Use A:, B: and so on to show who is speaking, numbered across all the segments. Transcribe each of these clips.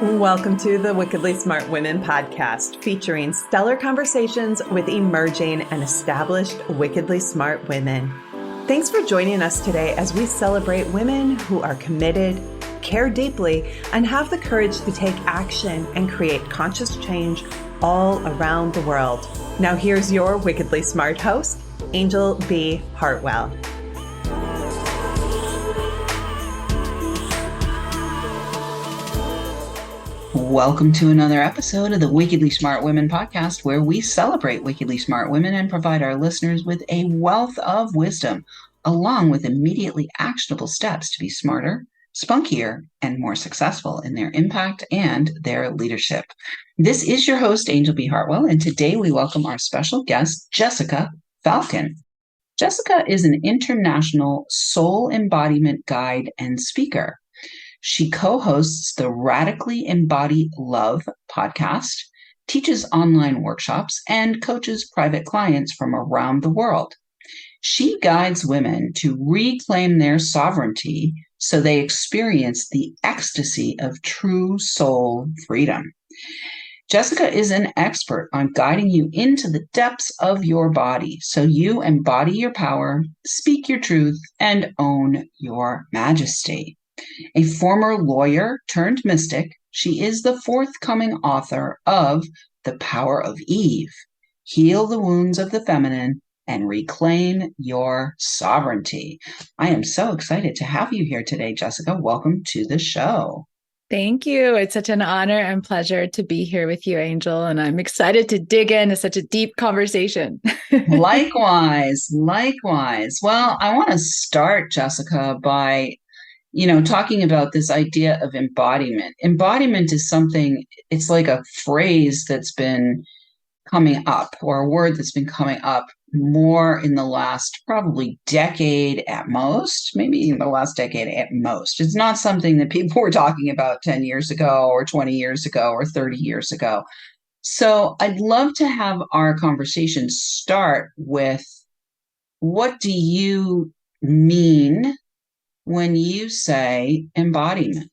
A: Welcome to the Wickedly Smart Women podcast, featuring stellar conversations with emerging and established wickedly smart women. Thanks for joining us today as we celebrate women who are committed, care deeply, and have the courage to take action and create conscious change all around the world. Now here's your wickedly smart host, Anjel B. Hartwell.
B: Welcome to another episode of the Wickedly Smart Women podcast, where we celebrate wickedly smart women and provide our listeners with a wealth of wisdom, along with immediately actionable steps to be smarter, spunkier, and more successful in their impact and their leadership. This is your host, Anjel B. Hartwell, and today we welcome our special guest, Jessica Falcon. Jessica is an international soul embodiment guide and speaker. She co-hosts the Radically Embody Love podcast, teaches online workshops, and coaches private clients from around the world. She guides women to reclaim their sovereignty so they experience the ecstasy of true soul freedom. Jessica is an expert on guiding you into the depths of your body so you embody your power, speak your truth, and own your majesty. A former lawyer turned mystic, she is the forthcoming author of The Power of Eve, Heal the Wounds of the Feminine, and Reclaim Your Sovereignty. I am so excited to have you here today, Jessica. Welcome to the show.
C: Thank you. It's such an honor and pleasure to be here with you, Anjel, and I'm excited to dig into such a deep conversation.
B: Likewise. Well, I want to start, Jessica, by talking about this idea of embodiment. Embodiment is something, it's like a phrase that's been coming up, or a word that's been coming up more in the last probably decade at most, maybe in the last decade at most. It's not something that people were talking about 10 years ago or 20 years ago or 30 years ago. So I'd love to have our conversation start with, what do you mean when you say embodiment?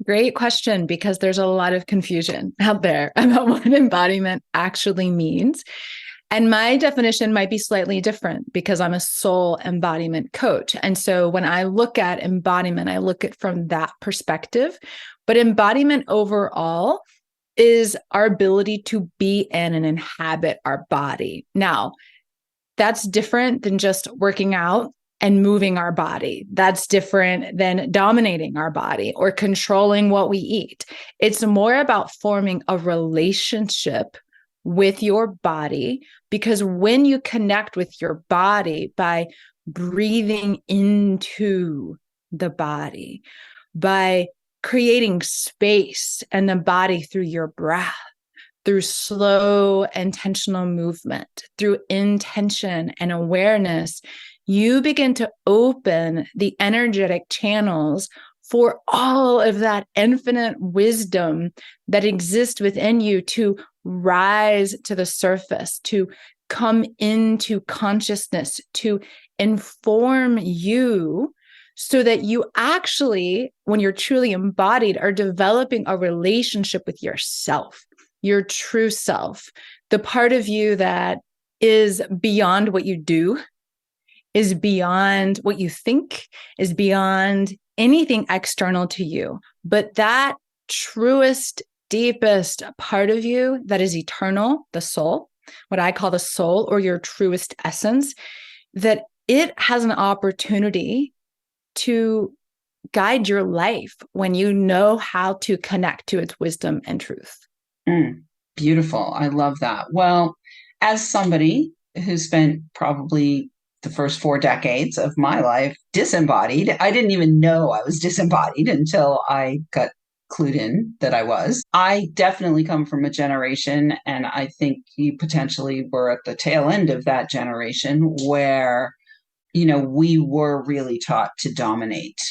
C: Great question, because there's a lot of confusion out there about what embodiment actually means. And my definition might be slightly different because I'm a soul embodiment coach. And so when I look at embodiment, I look at it from that perspective. But embodiment overall is our ability to be in and inhabit our body. Now, that's different than just working out and moving our body. That's different than dominating our body or controlling what we eat. It's more about forming a relationship with your body, because when you connect with your body by breathing into the body, by creating space and the body through your breath, through slow, intentional movement, through intention and awareness, you begin to open the energetic channels for all of that infinite wisdom that exists within you to rise to the surface, to come into consciousness, to inform you, so that you actually, when you're truly embodied, are developing a relationship with yourself, your true self, the part of you that is beyond what you do, is beyond what you think, is beyond anything external to you. But that truest, deepest part of you that is eternal, the soul, what I call the soul, or your truest essence, that it has an opportunity to guide your life when you know how to connect to its wisdom and truth.
B: Beautiful. I love that. Well, as somebody who spent probably the first 4 decades of my life disembodied, I didn't even know I was disembodied until I got clued in that I was. I definitely come from a generation, and I think you potentially were at the tail end of that generation, where, we were really taught to dominate.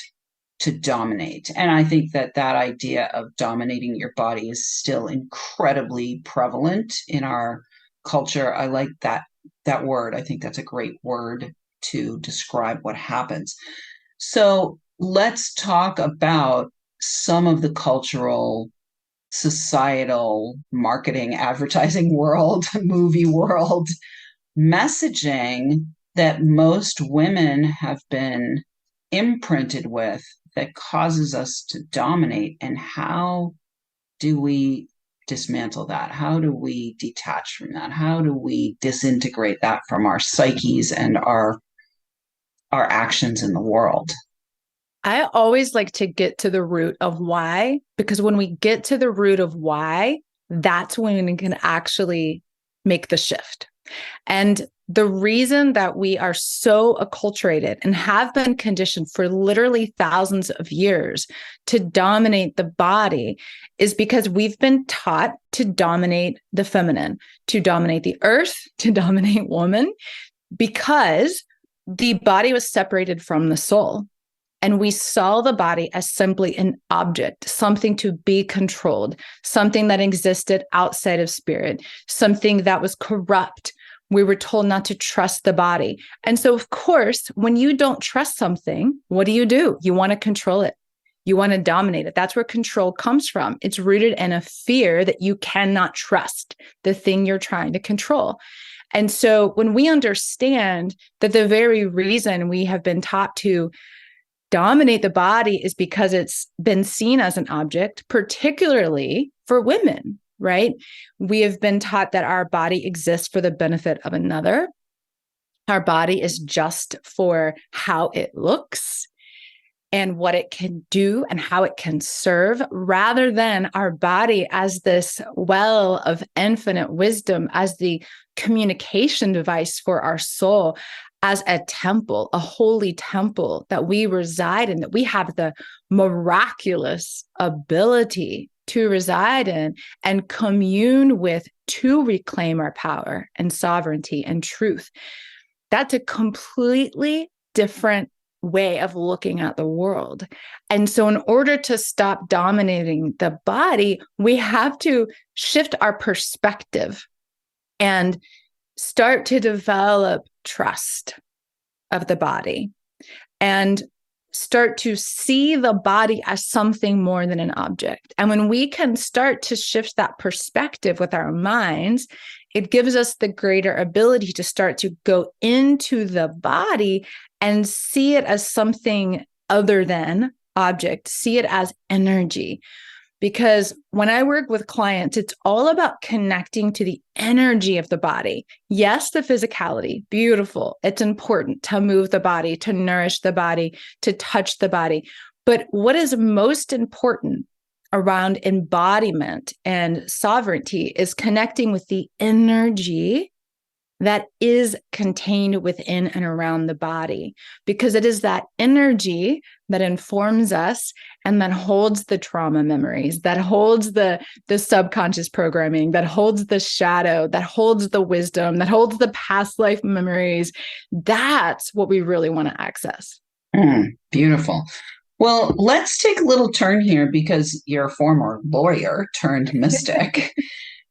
B: And I think that idea of dominating your body is still incredibly prevalent in our culture. I like that word. I think that's a great word to describe what happens. So let's talk about some of the cultural, societal, marketing, advertising world, movie world messaging that most women have been imprinted with that causes us to dominate? And how do we dismantle that? How do we detach from that? How do we disintegrate that from our psyches and our actions in the world?
C: I always like to get to the root of why, because when we get to the root of why, that's when we can actually make the shift. And the reason that we are so acculturated and have been conditioned for literally thousands of years to dominate the body is because we've been taught to dominate the feminine, to dominate the earth, to dominate woman, because the body was separated from the soul. And we saw the body as simply an object, something to be controlled, something that existed outside of spirit, something that was corrupt. We were told not to trust the body. And so, of course, when you don't trust something, what do? You want to control it. You want to dominate it. That's where control comes from. It's rooted in a fear that you cannot trust the thing you're trying to control. And so when we understand that the very reason we have been taught to dominate the body is because it's been seen as an object, particularly for women, right? We have been taught that our body exists for the benefit of another. Our body is just for how it looks and what it can do and how it can serve, rather than our body as this well of infinite wisdom, as the communication device for our soul, as a temple, a holy temple that we reside in, that we have the miraculous ability to reside in and commune with, to reclaim our power and sovereignty and truth. That's a completely different way of looking at the world. And so in order to stop dominating the body, we have to shift our perspective and start to develop trust of the body and start to see the body as something more than an object. And when we can start to shift that perspective with our minds, it gives us the greater ability to start to go into the body and see it as something other than object, see it as energy. Because when I work with clients, it's all about connecting to the energy of the body. Yes, the physicality, beautiful. It's important to move the body, to nourish the body, to touch the body. But what is most important around embodiment and sovereignty is connecting with the energy that is contained within and around the body, because it is that energy that informs us and that holds the trauma memories, that holds the subconscious programming, that holds the shadow, that holds the wisdom, that holds the past life memories. That's what we really want to access.
B: Beautiful. Well, let's take a little turn here because you're a former lawyer turned mystic.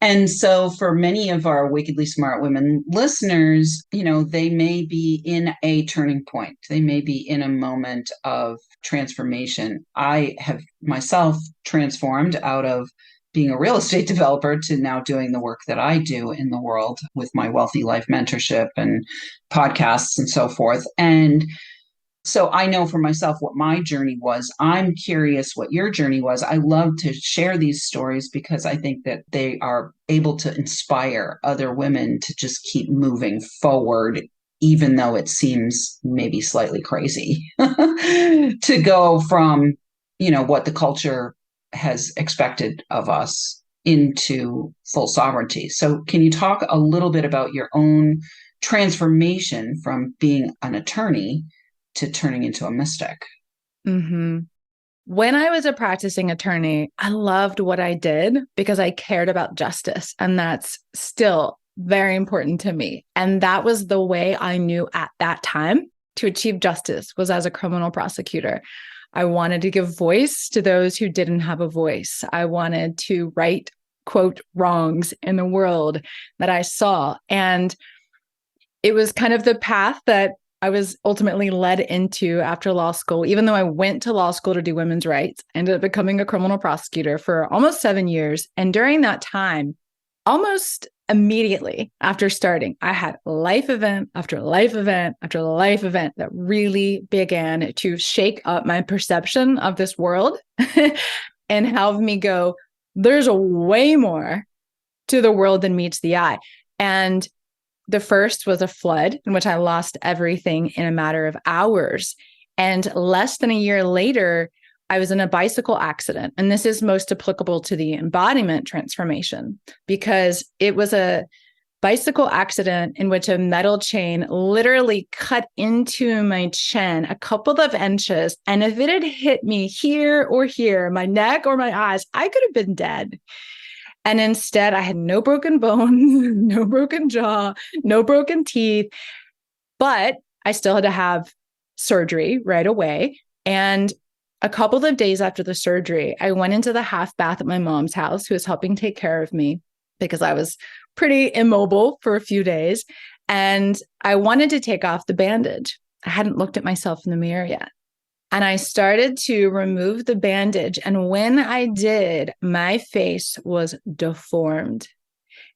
B: And so for many of our Wickedly Smart Women listeners, they may be in a turning point. They may be in a moment of transformation. I have myself transformed out of being a real estate developer to now doing the work that I do in the world with my Wealthy Life mentorship and podcasts and so forth. And so I know for myself what my journey was. I'm curious what your journey was. I love to share these stories because I think that they are able to inspire other women to just keep moving forward, even though it seems maybe slightly crazy to go from, what the culture has expected of us into full sovereignty. So can you talk a little bit about your own transformation from being an attorney to turning into a mystic?
C: Mm-hmm. When I was a practicing attorney, I loved what I did because I cared about justice. And that's still very important to me. And that was the way I knew at that time to achieve justice, was as a criminal prosecutor. I wanted to give voice to those who didn't have a voice. I wanted to right, quote, wrongs in the world that I saw. And it was kind of the path that I was ultimately led into after law school, even though I went to law school to do women's rights, ended up becoming a criminal prosecutor for almost 7 years. And during that time, almost immediately after starting, I had life event after life event after life event that really began to shake up my perception of this world and have me go, there's a way more to the world than meets the eye. And the first was a flood in which I lost everything in a matter of hours. And less than a year later, I was in a bicycle accident. And this is most applicable to the embodiment transformation because it was a bicycle accident in which a metal chain literally cut into my chin a couple of inches. And if it had hit me here or here, my neck or my eyes, I could have been dead. And instead, I had no broken bones, no broken jaw, no broken teeth, but I still had to have surgery right away. And a couple of days after the surgery, I went into the half bath at my mom's house, who was helping take care of me because I was pretty immobile for a few days. And I wanted to take off the bandage. I hadn't looked at myself in the mirror yet. And I started to remove the bandage. And when I did, my face was deformed.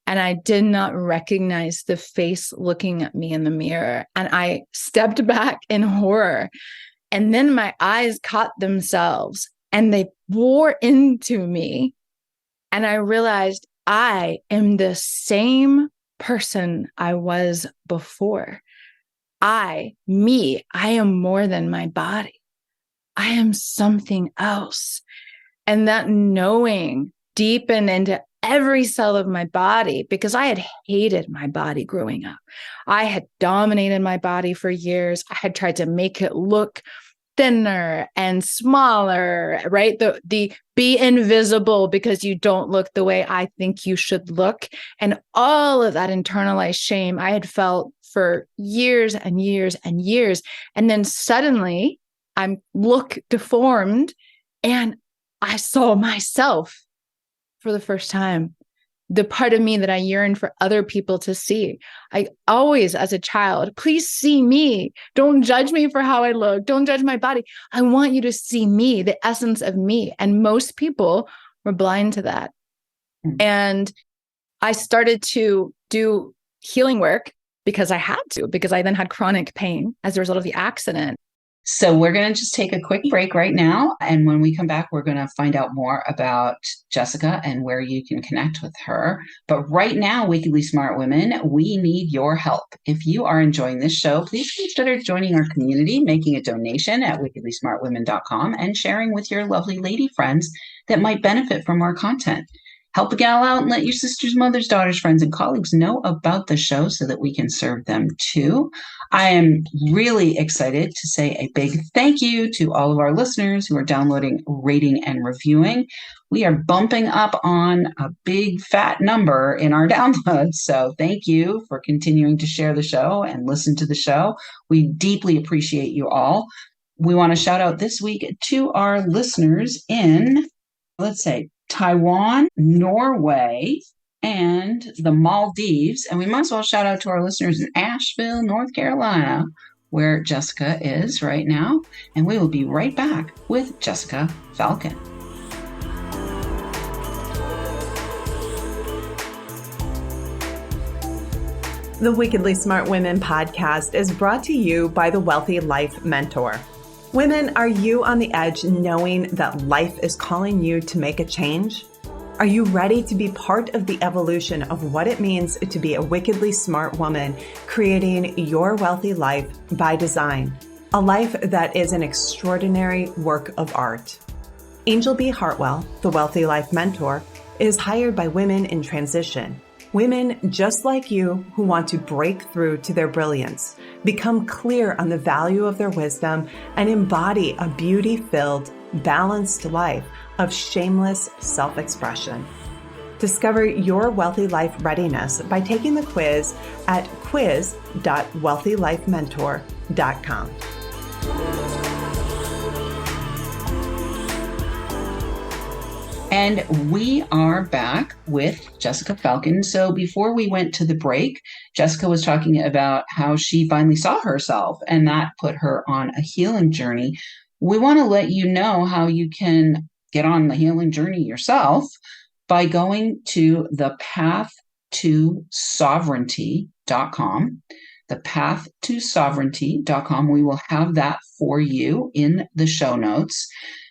C: And I did not recognize the face looking at me in the mirror. And I stepped back in horror. And then my eyes caught themselves and they bore into me. And I realized I am the same person I was before. I am more than my body. I am something else. And that knowing deepened into every cell of my body because I had hated my body growing up. I had dominated my body for years. I had tried to make it look thinner and smaller, right? The be invisible because you don't look the way I think you should look. And all of that internalized shame I had felt for years and years and years. And then suddenly I look deformed and I saw myself for the first time, the part of me that I yearned for other people to see. I always, as a child, please see me. Don't judge me for how I look. Don't judge my body. I want you to see me, the essence of me. And most people were blind to that. And I started to do healing work because I had to, because I then had chronic pain as a result of the accident.
B: So we're going to just take a quick break right now. And when we come back, we're going to find out more about Jessica and where you can connect with her. But right now, Wickedly Smart Women, we need your help. If you are enjoying this show, please consider joining our community, making a donation at wickedlysmartwomen.com and sharing with your lovely lady friends that might benefit from our content. Help a gal out and let your sisters, mothers, daughters, friends, and colleagues know about the show so that we can serve them too. I am really excited to say a big thank you to all of our listeners who are downloading, rating, and reviewing. We are bumping up on a big fat number in our downloads. So thank you for continuing to share the show and listen to the show. We deeply appreciate you all. We want to shout out this week to our listeners in, let's say, Taiwan, Norway, and the Maldives. And we might as well shout out to our listeners in Asheville, North Carolina, where Jessica is right now. And we will be right back with Jessica Falcon.
A: The Wickedly Smart Women podcast is brought to you by the Wealthy Life Mentor. Women, are you on the edge knowing that life is calling you to make a change? Are you ready to be part of the evolution of what it means to be a wickedly smart woman, creating your wealthy life by design? A life that is an extraordinary work of art. Anjel B. Hartwell, the Wealthy Life Mentor, is hired by women in transition. Women just like you who want to break through to their brilliance, become clear on the value of their wisdom, and embody a beauty-filled, balanced life of shameless self-expression. Discover your wealthy life readiness by taking the quiz at quiz.wealthylifementor.com.
B: And we are back with Jessica Falcon. So before we went to the break, Jessica was talking about how she finally saw herself and that put her on a healing journey. We want to let you know how you can get on the healing journey yourself by going to thepath2sovereignty.com. Thepath2sovereignty.com. We will have that for you in the show notes.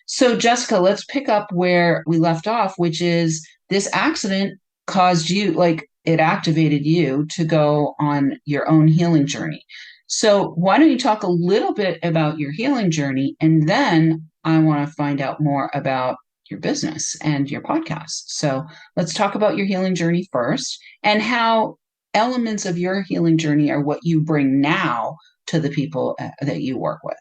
B: So, Jessica, let's pick up where we left off, which is this accident caused you, like it activated you to go on your own healing journey. So why don't you talk a little bit about your healing journey? And then I want to find out more about your business and your podcast. So let's talk about your healing journey first and how elements of your healing journey are what you bring now to the people that you work with.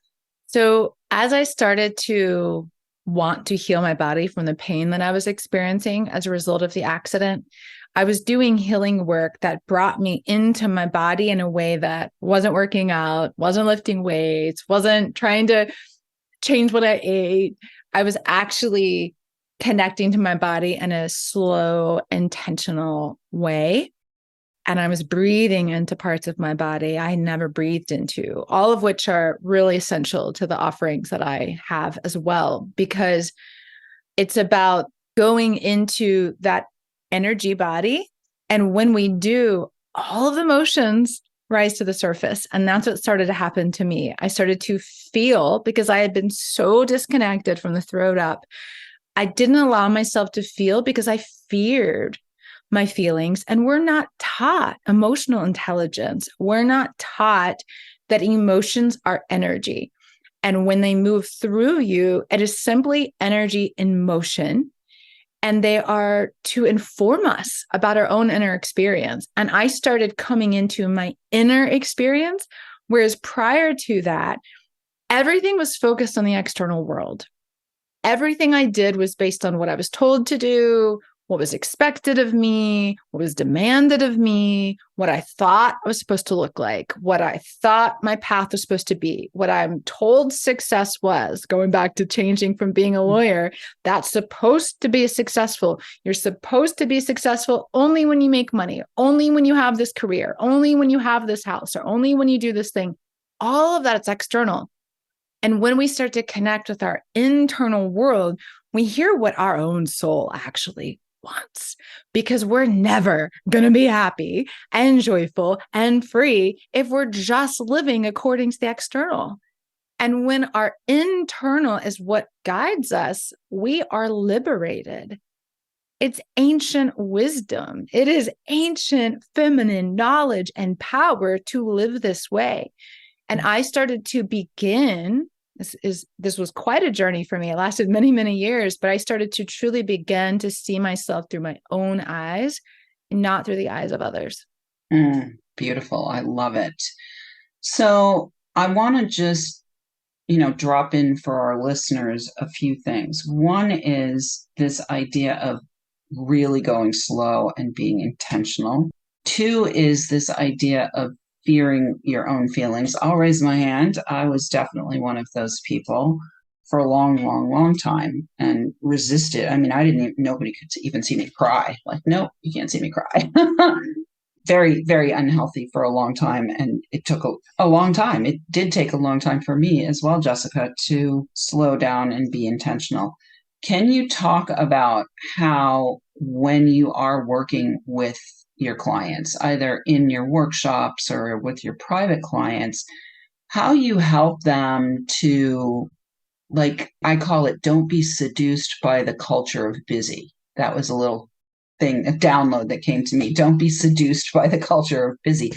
C: So as I started to want to heal my body from the pain that I was experiencing as a result of the accident, I was doing healing work that brought me into my body in a way that wasn't working out, wasn't lifting weights, wasn't trying to change what I ate. I was actually connecting to my body in a slow, intentional way. And I was breathing into parts of my body I never breathed into, all of which are really essential to the offerings that I have as well, because it's about going into that energy body. And when we do, all of the emotions rise to the surface. And that's what started to happen to me. I started to feel, because I had been so disconnected from the throat up, I didn't allow myself to feel because I feared my feelings. And we're not taught emotional intelligence. We're not taught that emotions are energy. And when they move through you, it is simply energy in motion. And they are to inform us about our own inner experience. And I started coming into my inner experience, whereas prior to that, everything was focused on the external world. Everything I did was based on what I was told to do, what was expected of me, what was demanded of me, what I thought I was supposed to look like, what I thought my path was supposed to be, what I'm told success was. Going back to changing from being a lawyer, that's supposed to be successful. You're supposed to be successful only when you make money, only when you have this career, only when you have this house, or only when you do this thing. All of that is external. And when we start to connect with our internal world, we hear what our own soul actually wants, because we're never going to be happy and joyful and free if we're just living according to the external. And when our internal is what guides us, we are liberated. It's ancient wisdom. It is ancient feminine knowledge and power to live this way. And I started to begin, this was quite a journey for me. It lasted many, many years, but I started to truly begin to see myself through my own eyes, and not through the eyes of others.
B: Beautiful. I love it. So I want to just, drop in for our listeners a few things. One is this idea of really going slow and being intentional. Two is this idea of fearing your own feelings. I'll raise my hand. I was definitely one of those people for a long, long, long time and resisted. I mean, nobody could even see me cry. Like, no, you can't see me cry. Very, very unhealthy for a long time. And it took a long time. It did take a long time for me as well, Jessica, to slow down and be intentional. Can you talk about how, when you are working with your clients, either in your workshops or with your private clients, how you help them to, like, I call it, don't be seduced by the culture of busy. That was a little thing, a download that came to me. Don't be seduced by the culture of busy.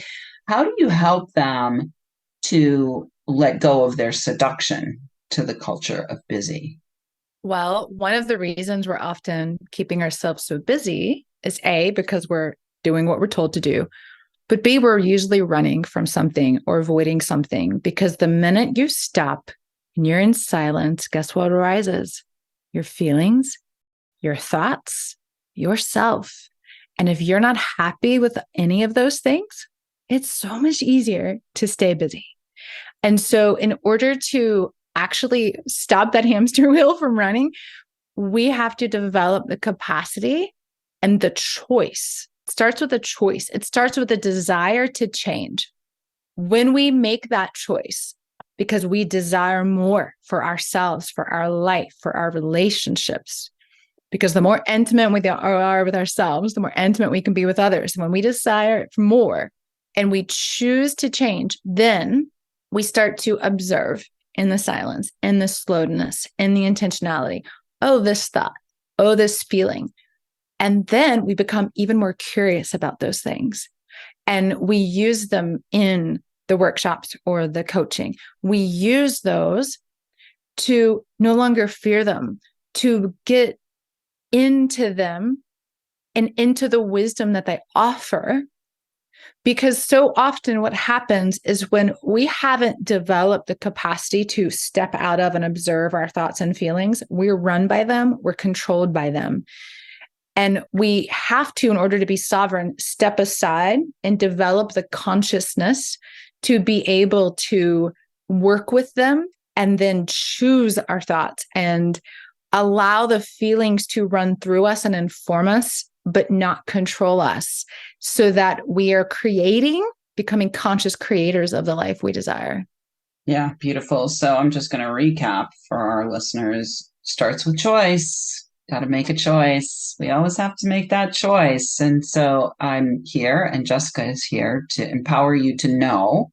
B: How do you help them to let go of their seduction to the culture of busy?
C: Well, one of the reasons we're often keeping ourselves so busy is A, because we're doing what we're told to do, but B, we're usually running from something or avoiding something, because the minute you stop and you're in silence, guess what arises? Your feelings, your thoughts, yourself. And if you're not happy with any of those things, it's so much easier to stay busy. And so in order to actually stop that hamster wheel from running, we have to develop the capacity and the choice. It starts with a choice. It starts with a desire to change. When we make that choice, because we desire more for ourselves, for our life, for our relationships, because the more intimate we are with ourselves, the more intimate we can be with others. And when we desire more and we choose to change, then we start to observe in the silence, in the slowness, in the intentionality. Oh, this thought. Oh, this feeling. And then we become even more curious about those things. And we use them in the workshops or the coaching. We use those to no longer fear them, to get into them and into the wisdom that they offer. Because so often what happens is when we haven't developed the capacity to step out of and observe our thoughts and feelings, we're run by them, we're controlled by them. And we have to, in order to be sovereign, step aside and develop the consciousness to be able to work with them and then choose our thoughts and allow the feelings to run through us and inform us, but not control us, so that we are becoming conscious creators of the life we desire.
B: Yeah, beautiful. So I'm just going to recap for our listeners. Starts with choice. Got to make a choice. We always have to make that choice. And so I'm here, and Jessica is here to empower you to know,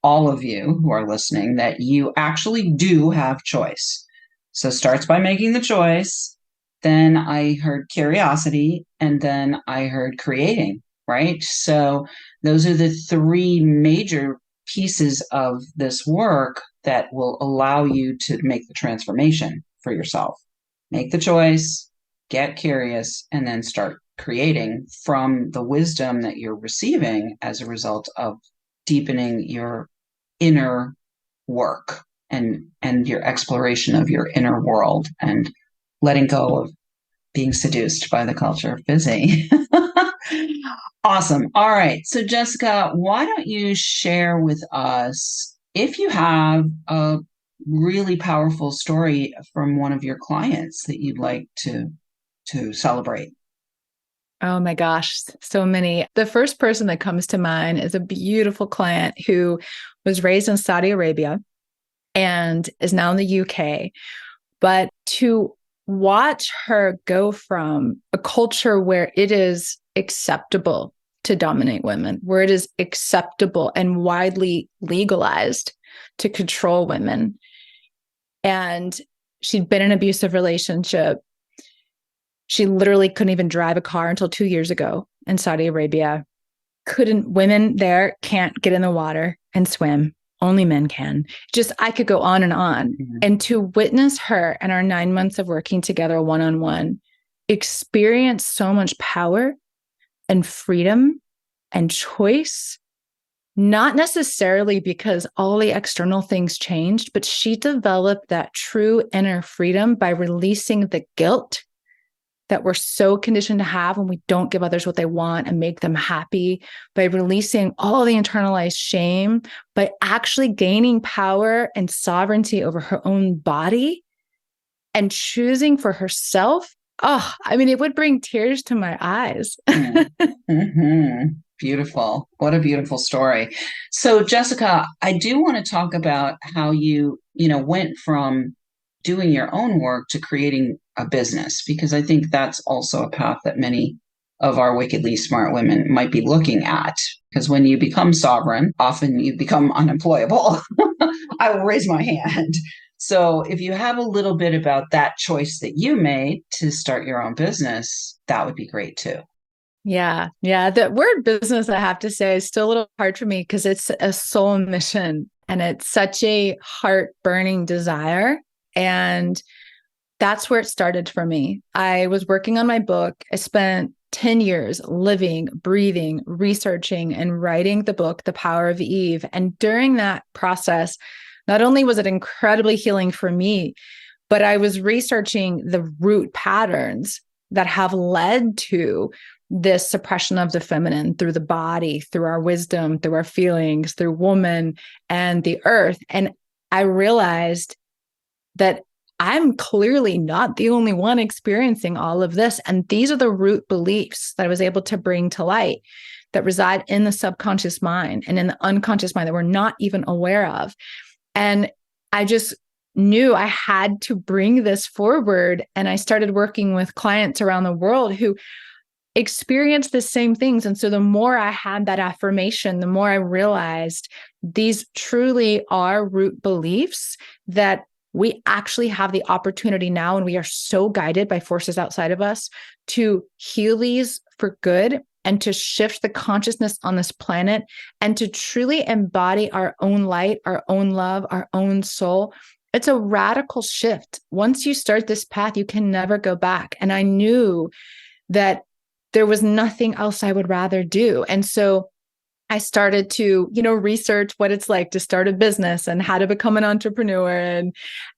B: all of you who are listening, that you actually do have choice. So starts by making the choice. Then I heard curiosity, and then I heard creating, right? So those are the three major pieces of this work that will allow you to make the transformation for yourself. Make the choice, get curious, and then start creating from the wisdom that you're receiving as a result of deepening your inner work and your exploration of your inner world and letting go of being seduced by the culture of busy. Awesome. All right. So Jessica, why don't you share with us if you have a really powerful story from one of your clients that you'd like to celebrate?
C: Oh my gosh, so many. The first person that comes to mind is a beautiful client who was raised in Saudi Arabia and is now in the UK. But to watch her go from a culture where it is acceptable to dominate women, where it is acceptable and widely legalized to control women. And she'd been in an abusive relationship. She literally couldn't even drive a car until 2 years ago in Saudi Arabia. Women there can't get in the water and swim. Only men can. Just, I could go on and on. Mm-hmm. And to witness her and our 9 months of working together one-on-one experience so much power and freedom and choice, not necessarily because all the external things changed, but she developed that true inner freedom by releasing the guilt that we're so conditioned to have when we don't give others what they want and make them happy, by releasing all the internalized shame, by actually gaining power and sovereignty over her own body and choosing for herself. Oh, I mean, it would bring tears to my eyes.
B: Mm-hmm. Beautiful. What a beautiful story. So Jessica, I do want to talk about how you went from doing your own work to creating a business, because I think that's also a path that many of our wickedly smart women might be looking at. Because when you become sovereign, often you become unemployable. I will raise my hand. So if you have a little bit about that choice that you made to start your own business, that would be great too.
C: Yeah. The word business, I have to say, is still a little hard for me because it's a soul mission and it's such a heart-burning desire. And that's where it started for me. I was working on my book. I spent 10 years living, breathing, researching, and writing the book, The Power of Eve. And during that process, not only was it incredibly healing for me, but I was researching the root patterns that have led to this suppression of the feminine through the body, through our wisdom, through our feelings, through woman and the earth. And I realized that I'm clearly not the only one experiencing all of this. And these are the root beliefs that I was able to bring to light that reside in the subconscious mind and in the unconscious mind that we're not even aware of. And I just knew I had to bring this forward. And I started working with clients around the world who experienced the same things. And so the more I had that affirmation, the more I realized these truly are root beliefs that we actually have the opportunity now, and we are so guided by forces outside of us to heal these for good and to shift the consciousness on this planet and to truly embody our own light, our own love, our own soul. It's a radical shift. Once you start this path, you can never go back. And I knew that there was nothing else I would rather do. And so I started to, research what it's like to start a business and how to become an entrepreneur.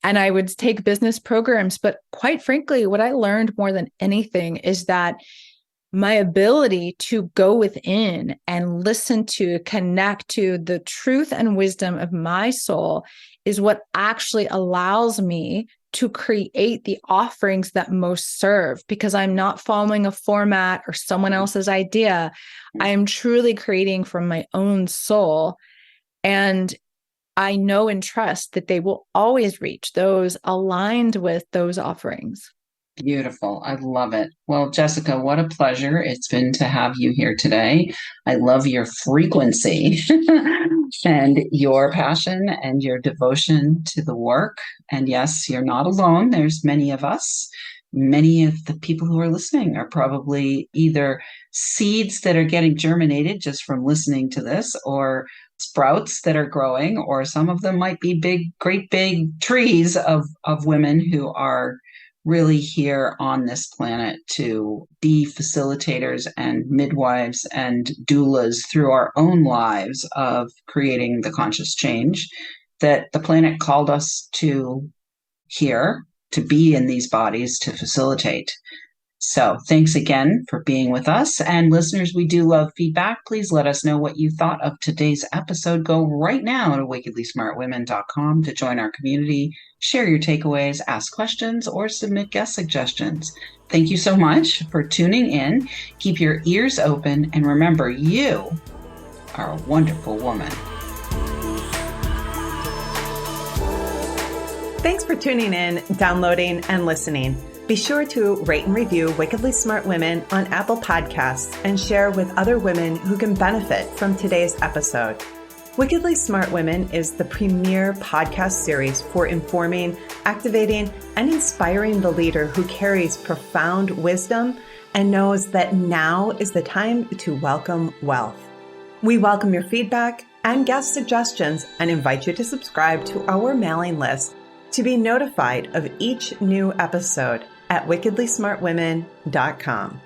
C: And I would take business programs. But quite frankly, what I learned more than anything is that my ability to go within and listen to, connect to the truth and wisdom of my soul is what actually allows me to create the offerings that most serve, because I'm not following a format or someone else's idea. I am truly creating from my own soul. And I know and trust that they will always reach those aligned with those offerings.
B: Beautiful. I love it. Well, Jessica, what a pleasure it's been to have you here today. I love your frequency and your passion and your devotion to the work. And yes, you're not alone. There's many of us. Many of the people who are listening are probably either seeds that are getting germinated just from listening to this, or sprouts that are growing, or some of them might be great big trees of women who are really here on this planet to be facilitators and midwives and doulas through our own lives of creating the conscious change that the planet called us to here, to be in these bodies to facilitate. So thanks again for being with us. And listeners, we do love feedback. Please let us know what you thought of today's episode. Go right now to wickedlysmartwomen.com to join our community, share your takeaways, ask questions, or submit guest suggestions. Thank you so much for tuning in. Keep your ears open, and remember, you are a wonderful woman.
A: Thanks for tuning in, downloading, and listening. Be sure to rate and review Wickedly Smart Women on Apple Podcasts and share with other women who can benefit from today's episode. Wickedly Smart Women is the premier podcast series for informing, activating, and inspiring the leader who carries profound wisdom and knows that now is the time to welcome wealth. We welcome your feedback and guest suggestions and invite you to subscribe to our mailing list to be notified of each new episode at wickedlysmartwomen.com.